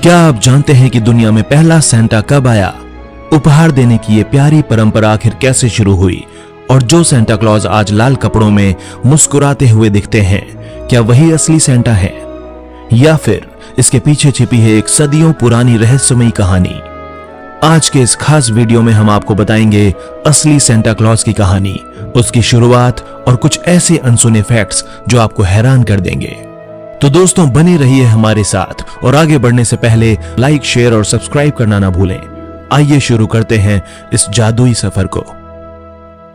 क्या आप जानते हैं कि दुनिया में पहला सेंटा कब आया? उपहार देने की ये प्यारी परंपरा आखिर कैसे शुरू हुई? और जो सेंटा क्लॉज आज लाल कपड़ों में मुस्कुराते हुए दिखते हैं, क्या वही असली सेंटा है या फिर इसके पीछे छिपी है एक सदियों पुरानी रहस्यमयी कहानी? आज के इस खास वीडियो में हम आपको बताएंगे असली सेंटा क्लॉज की कहानी, उसकी शुरुआत और कुछ ऐसे अनसुने फैक्ट्स जो आपको हैरान कर देंगे। तो दोस्तों, बने रहिए हमारे साथ और आगे बढ़ने से पहले लाइक, शेयर और सब्सक्राइब करना ना भूलें। आइए शुरू करते हैं इस जादुई सफर को।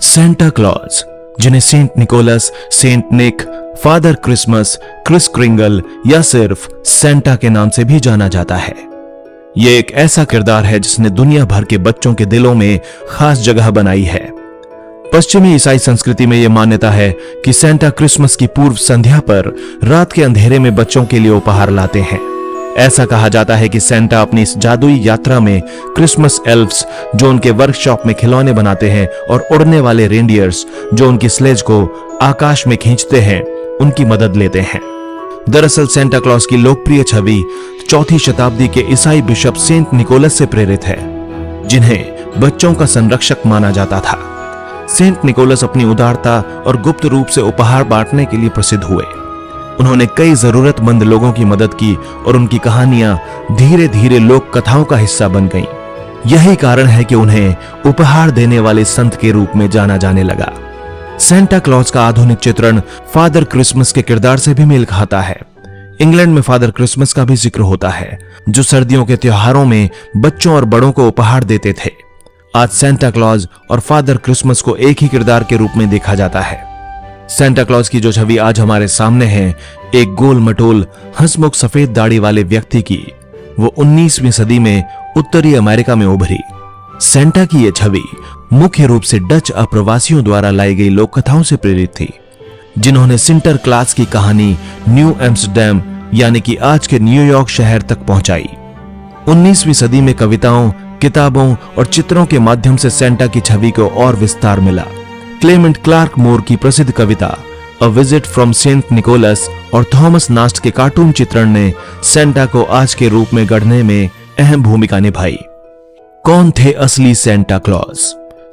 सेंटा क्लॉज, जिन्हें सेंट निकोलस, सेंट निक, फादर क्रिसमस, क्रिस क्रिंगल या सिर्फ सेंटा के नाम से भी जाना जाता है। यह एक ऐसा किरदार है जिसने दुनिया भर के बच्चों के दिलों में खास जगह बनाई है। पश्चिमी ईसाई संस्कृति में यह मान्यता है कि सेंटा क्रिसमस की पूर्व संध्या पर रात के अंधेरे में बच्चों के लिए उपहार लाते हैं। ऐसा कहा जाता है कि सेंटा अपनी इस जादुई यात्रा में क्रिसमस एल्व्स, जो उनके वर्कशॉप में खिलौने बनाते हैं, और उड़ने वाले रेंडियर्स, जो उनकी स्लेज को आकाश में खींचते हैं, उनकी मदद लेते हैं। दरअसल सेंटा क्लॉज की लोकप्रिय छवि 4वीं शताब्दी के ईसाई बिशप सेंट निकोलस से प्रेरित है, जिन्हें बच्चों का संरक्षक माना जाता था। सेंट निकोलस अपनी उदारता और गुप्त रूप से उपहार बांटने के लिए प्रसिद्ध हुए। उन्होंने कई जरूरतमंद लोगों की मदद की और उनकी कहानियां धीरे धीरे लोक कथाओं का हिस्सा बन गईं। यही कारण है कि उन्हें उपहार देने वाले संत के रूप में जाना जाने लगा। सेंटा क्लॉज का आधुनिक चित्रण फादर क्रिसमस के किरदार से भी मेल खाता है। इंग्लैंड में फादर क्रिसमस का भी जिक्र होता है, जो सर्दियों के त्योहारों में बच्चों और बड़ों को उपहार देते थे। आज सेंटा क्लॉज और फादर क्रिसमस को एक ही किरदार के रूप में देखा जाता है। सेंटा क्लॉज की जो छवि आज हमारे सामने है, एक गोल मटोल हंसमुख सफेद दाढ़ी वाले व्यक्ति की, वो 19वीं सदी में उत्तरी अमेरिका में उभरी। सेंटा की यह छवि मुख्य रूप से डच अप्रवासियों द्वारा लाई गई लोक कथाओं से प्रेरित थी, जिन्होंने सिंटर क्लास की कहानी न्यू एम्स्टरडैम यानी कि आज के न्यूयॉर्क शहर तक पहुंचाई। 19वीं सदी में कविताओं, किताबों और चित्रों के माध्यम से सेंटा की छवि को और विस्तार मिला। क्लेमेंट क्लार्क मोर की प्रसिद्ध कविता a visit from Saint Nicholas और थॉमस नास्ट के कार्टून चित्रण ने सेंटा को आज के रूप में गढ़ने में अहम भूमिका निभाई। कौन थे असली सेंटा क्लॉज?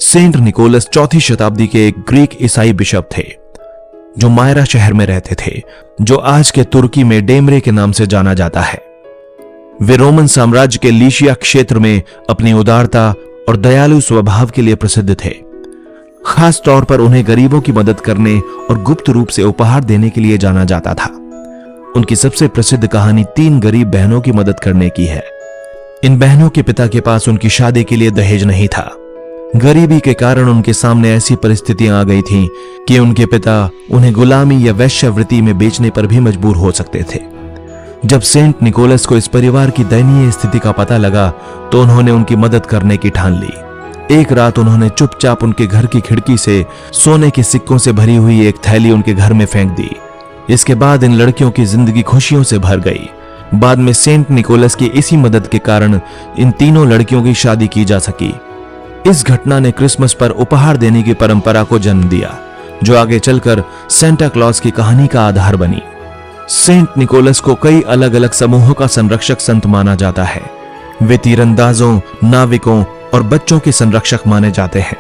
सेंट निकोलस 4वीं शताब्दी के एक ग्रीक ईसाई बिशप थे, जो मायरा शहर में रहते थे, जो आज के तुर्की में डेमरे के नाम से जाना जाता है। वे रोमन साम्राज्य के लीशिया क्षेत्र में अपनी उदारता और दयालु स्वभाव के लिए प्रसिद्ध थे। खास तौर पर उन्हें गरीबों की मदद करने और गुप्त रूप से उपहार देने के लिए जाना जाता था। उनकी सबसे प्रसिद्ध कहानी 3 गरीब बहनों की मदद करने की है। इन बहनों के पिता के पास उनकी शादी के लिए दहेज नहीं था। गरीबी के कारण उनके सामने ऐसी परिस्थितियां आ गई थीं कि उनके पिता उन्हें गुलामी या वेश्यावृत्ति में बेचने पर भी मजबूर हो सकते थे। जब सेंट निकोलस को इस परिवार की दयनीय स्थिति का पता लगा, तो उन्होंने उनकी मदद करने की ठान ली। एक रात उन्होंने चुपचाप उनके घर की खिड़की से सोने के सिक्कों से भरी हुई एक थैली उनके घर में फेंक दी। इसके बाद इन लड़कियों की जिंदगी खुशियों से भर गई। बाद में सेंट निकोलस की इसी मदद के कारण इन तीनों लड़कियों की शादी की जा सकी। इस घटना ने क्रिसमस पर उपहार देने की परंपरा को जन्म दिया, जो आगे चलकर सेंटा क्लॉज की कहानी का आधार बनी। सेंट निकोलस को कई अलग अलग समूहों का संरक्षक संत माना जाता है। वे तीरंदाजों, नाविकों और बच्चों के संरक्षक माने जाते हैं।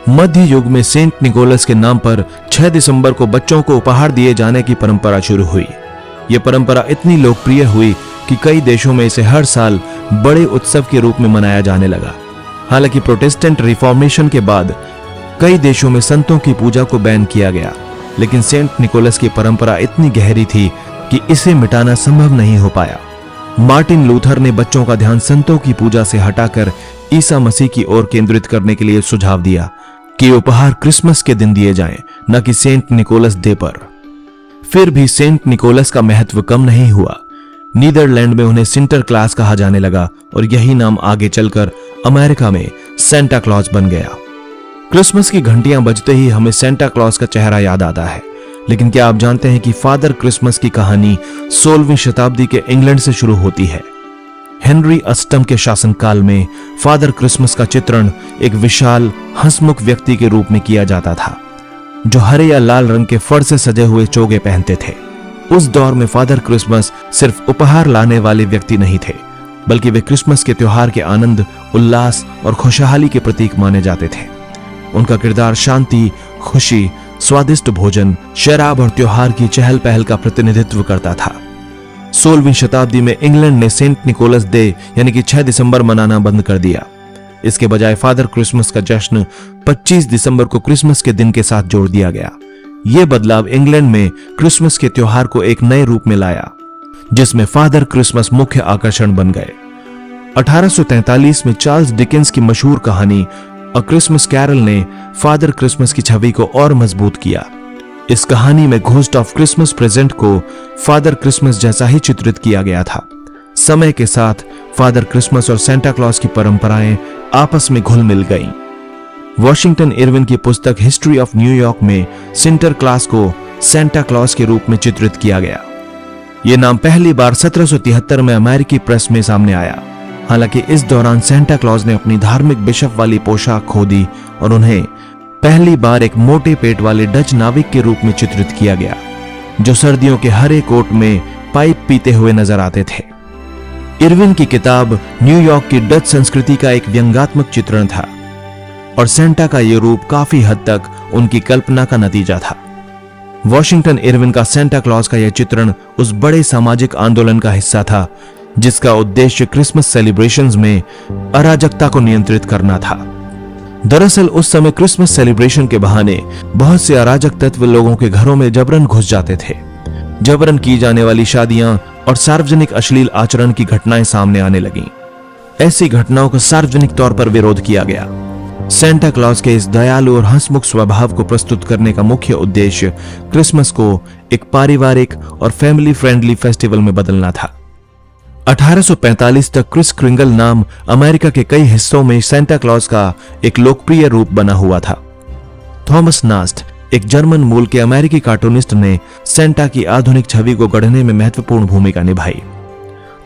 मध्य युग में सेंट निकोलस के नाम पर 6 दिसंबर को बच्चों को उपहार दिए जाने की परंपरा शुरू हुई। यह परंपरा इतनी लोकप्रिय हुई कि कई देशों में इसे हर साल बड़े उत्सव के रूप में मनाया जाने लगा। हालांकि प्रोटेस्टेंट रिफॉर्मेशन के बाद कई देशों में संतों की पूजा को बैन किया गया, लेकिन सेंट निकोलस की परंपरा इतनी गहरी थी कि इसे मिटाना संभव नहीं हो पाया। मार्टिन लूथर ने बच्चों का ध्यान संतों की पूजा से हटाकर ईसा मसीह की ओर केंद्रित करने के लिए सुझाव दिया कि उपहार क्रिसमस के दिन दिए जाएं, न कि सेंट निकोलस डे पर। फिर भी सेंट निकोलस का महत्व कम नहीं हुआ। नीदरलैंड में उन्हें सिंटर क्लास कहा जाने लगा और यही नाम आगे चलकर अमेरिका में सेंटा क्लॉज बन गया। क्रिसमस की घंटियां बजते ही हमें सेंटा क्लॉज का चेहरा याद आता है, लेकिन क्या आप जानते हैं कि फादर क्रिसमस की कहानी 16वीं शताब्दी के इंग्लैंड से शुरू होती है। हेनरी अष्टम के शासनकाल में फादर क्रिसमस का चित्रण एक विशाल हंसमुख व्यक्ति के रूप में किया जाता था, जो हरे या लाल रंग के फर से सजे हुए चोगे पहनते थे। उस दौर में फादर क्रिसमस सिर्फ उपहार लाने वाले व्यक्ति नहीं थे, बल्कि वे क्रिसमस के त्योहार के आनंद, उल्लास और खुशहाली के प्रतीक माने जाते थे। उनका किरदार शांति, खुशी, स्वादिष्ट भोजन, शराब और त्योहार की चहल पहल का प्रतिनिधित्व करता था। 16वीं शताब्दी में इंग्लैंड ने सेंट निकोलस डे यानी कि 6 दिसंबर मनाना बंद कर दिया। इसके बजाय फादर क्रिसमस का जश्न 25 दिसंबर को क्रिसमस के दिन के साथ जोड़ दिया गया। यह बदलाव इंग्लैंड में क्रिसमस के त्योहार को एक नए रूप में लाया, जिसमें फादर क्रिसमस मुख्य आकर्षण बन गए। 1843 में चार्ल्स डिकेंस की मशहूर कहानी अ क्रिसमस कैरल ने फादर क्रिसमस की छवि को और मजबूत किया। इस कहानी में घोस्ट ऑफ क्रिसमस प्रेजेंट को फादर क्रिसमस जैसा ही चित्रित किया गया था। समय के साथ फादर क्रिसमस और सेंटा क्लॉज की परंपराएं आपस में घुल मिल गईं। वॉशिंगटन इरविन की पुस्तक हिस्ट्री ऑफ न्यूयॉर्क में सिंटर क्लॉज को सेंटा क्लॉज के रूप में चित्रित किया गया। यह नाम पहली बार 1773 में अमेरिकी प्रेस में सामने आया। हालांकि इस दौरान सेंटा क्लॉज ने अपनी धार्मिक बिशप वाली पोशाक खो दी और उन्हें पहली बार एक मोटे पेट वाले डच नाविक के रूप में चित्रित किया गया, जो सर्दियों के हरे कोट में पाइप पीते हुए नजर आते थे। इरविन की किताब न्यूयॉर्क की डच संस्कृति का एक व्यंग्यात्मक चित्रण था और सेंटा का यह रूप काफी हद तक उनकी कल्पना का नतीजा था। वॉशिंगटन इरविन का सेंटा क्लॉज का यह चित्रण उस बड़े सामाजिक आंदोलन का हिस्सा था जिसका उद्देश्य क्रिसमस सेलिब्रेशंस में अराजकता को नियंत्रित करना था। दरअसल उस समय क्रिसमस सेलिब्रेशन के बहाने बहुत से अराजक तत्व लोगों के घरों में जबरन घुस जाते थे। जबरन की जाने वाली शादियां और सार्वजनिक अश्लील आचरण की घटनाएं सामने आने लगीं। ऐसी घटनाओं का सार्वजनिक तौर पर विरोध किया गया। सेंटा क्लॉज के इस दयालु और हंसमुख स्वभाव को प्रस्तुत करने का मुख्य उद्देश्य क्रिसमस को एक पारिवारिक और फैमिली फ्रेंडली फेस्टिवल में बदलना था। 1845 तक क्रिस क्रिंगल नाम अमेरिका के कई हिस्सों में सेंटा क्लॉज का एक लोकप्रिय रूप बना हुआ था। थॉमस नास्ट, एक जर्मन मूल के अमेरिकी कार्टूनिस्ट, ने सेंटा की आधुनिक छवि को गढ़ने में महत्वपूर्ण भूमिका निभाई।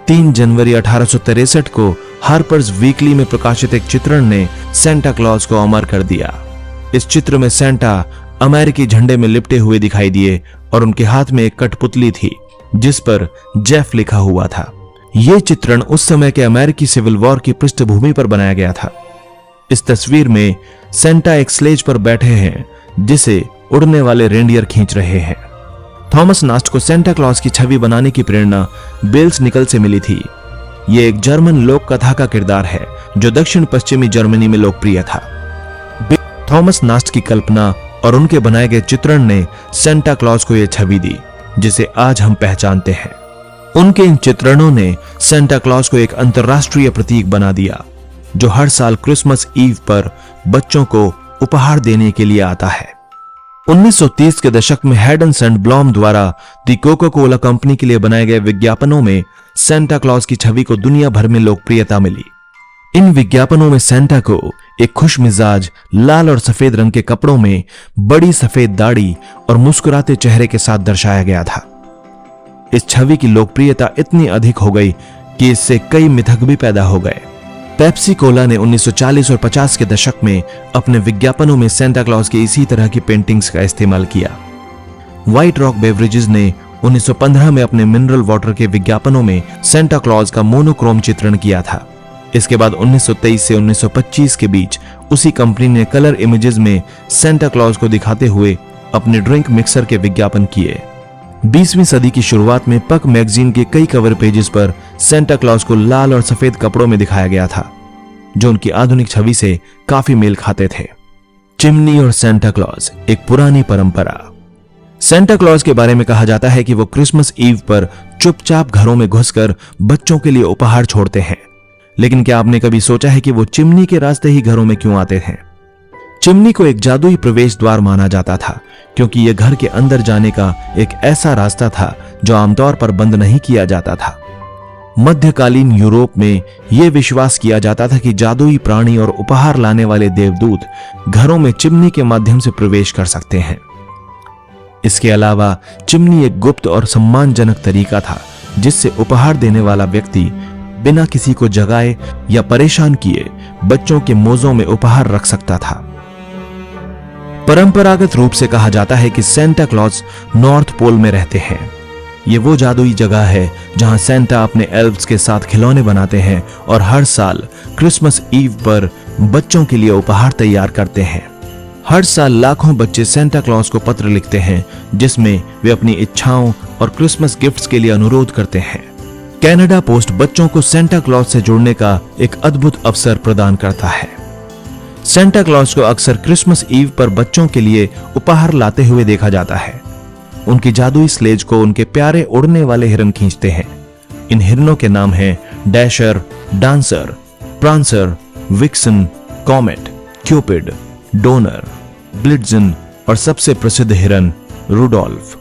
3 जनवरी 1863 को हार्पर्स वीकली में प्रकाशित एक चित्रण ने सेंटा क्लॉज को अमर कर दिया। इस चित्र में सेंटा अमेरिकी झंडे में लिपटे हुए दिखाई दिए और उनके हाथ में एक कठपुतली थी जिस पर जेफ लिखा हुआ था। यह चित्रण उस समय के अमेरिकी सिविल वॉर की पृष्ठभूमि पर बनाया गया था। इस तस्वीर में सेंटा एक स्लेज पर बैठे हैं जिसे उड़ने वाले रेंडियर खींच रहे हैं। थॉमस नास्ट को सेंटा क्लॉज की छवि बनाने की प्रेरणा बेल्स निकल से मिली थी। यह एक जर्मन लोक कथा का किरदार है जो दक्षिण पश्चिमी जर्मनी में लोकप्रिय था। थॉमस नास्ट की कल्पना और उनके बनाए गए चित्रण ने सेंटा क्लॉज को यह छवि दी जिसे आज हम पहचानते हैं। उनके इन चित्रणों ने सेंटा क्लॉज को एक अंतर्राष्ट्रीय प्रतीक बना दिया जो हर साल क्रिसमस ईव पर बच्चों को उपहार देने के लिए आता है। 1930 के दशक में हेड एंड सन ब्लॉम द्वारा दी कोका कोला कंपनी के लिए बनाए गए विज्ञापनों में सेंटा क्लॉज की छवि को दुनिया भर में लोकप्रियता मिली। इन विज्ञापनों में सेंटा को एक खुशमिजाज लाल और सफेद रंग के कपड़ों में बड़ी सफेद दाढ़ी और मुस्कुराते चेहरे के साथ दर्शाया गया था। इस छवि की लोकप्रियता इतनी अधिक हो गई कि इससे कई मिथक भी पैदा हो गए। पेप्सी कोला ने 1940 और 50 के दशक में अपने विज्ञापनों में सेंटा क्लॉज के इसी तरह की पेंटिंग्स का इस्तेमाल किया। व्हाइट रॉक बेवरेजेस ने 1915 में अपने मिनरल वाटर के विज्ञापनों में सेंटा क्लॉज का मोनोक्रोम चित्रण किया था। इसके बाद 1923 से 1925 के बीच उसी कंपनी ने कलर इमेजेस में सेंटा क्लॉज को दिखाते हुए अपने ड्रिंक मिक्सर के विज्ञापन किए। 20वीं सदी की शुरुआत में पक मैगजीन के कई कवर पेजेस पर सेंटा क्लॉज को लाल और सफेद कपड़ों में दिखाया गया था जो उनकी आधुनिक छवि से काफी मेल खाते थे। चिमनी और सेंटा क्लॉज एक पुरानी परंपरा। सेंटा क्लॉज के बारे में कहा जाता है कि वो क्रिसमस ईव पर चुपचाप घरों में घुसकर बच्चों के लिए उपहार छोड़ते हैं। लेकिन क्या आपने कभी सोचा है कि वो चिमनी के रास्ते ही घरों में क्यों आते हैं? चिमनी को एक जादुई प्रवेश द्वार माना जाता था क्योंकि यह घर के अंदर जाने का एक ऐसा रास्ता था जो आमतौर पर बंद नहीं किया जाता था। मध्यकालीन यूरोप में यह विश्वास किया जाता था कि जादुई प्राणी और उपहार लाने वाले देवदूत घरों में चिमनी के माध्यम से प्रवेश कर सकते हैं। इसके अलावा चिमनी एक गुप्त और सम्मानजनक तरीका था जिससे उपहार देने वाला व्यक्ति बिना किसी को जगाए या परेशान किए बच्चों के मोज़ों में उपहार रख सकता था। परंपरागत रूप से कहा जाता है कि सेंटा क्लॉज नॉर्थ पोल में रहते हैं। ये वो जादुई जगह है जहां सेंटा अपने एल्व्स के साथ खिलौने बनाते हैं और हर साल क्रिसमस ईव पर बच्चों के लिए उपहार तैयार करते हैं। हर साल लाखों बच्चे सेंटा क्लॉज को पत्र लिखते हैं जिसमें वे अपनी इच्छाओं और क्रिसमस गिफ्ट्स के लिए अनुरोध करते हैं। कनाडा पोस्ट बच्चों को सेंटा क्लॉज से जुड़ने का एक अद्भुत अवसर प्रदान करता है। सेंटा क्लॉज को अक्सर क्रिसमस ईव पर बच्चों के लिए उपहार लाते हुए देखा जाता है। उनकी जादुई स्लेज को उनके प्यारे उड़ने वाले हिरन खींचते हैं। इन हिरनों के नाम हैं Dasher, Dancer, Prancer, Vixen, Comet, Cupid, Donner, Blitzen और सबसे प्रसिद्ध हिरन रूडोल्फ।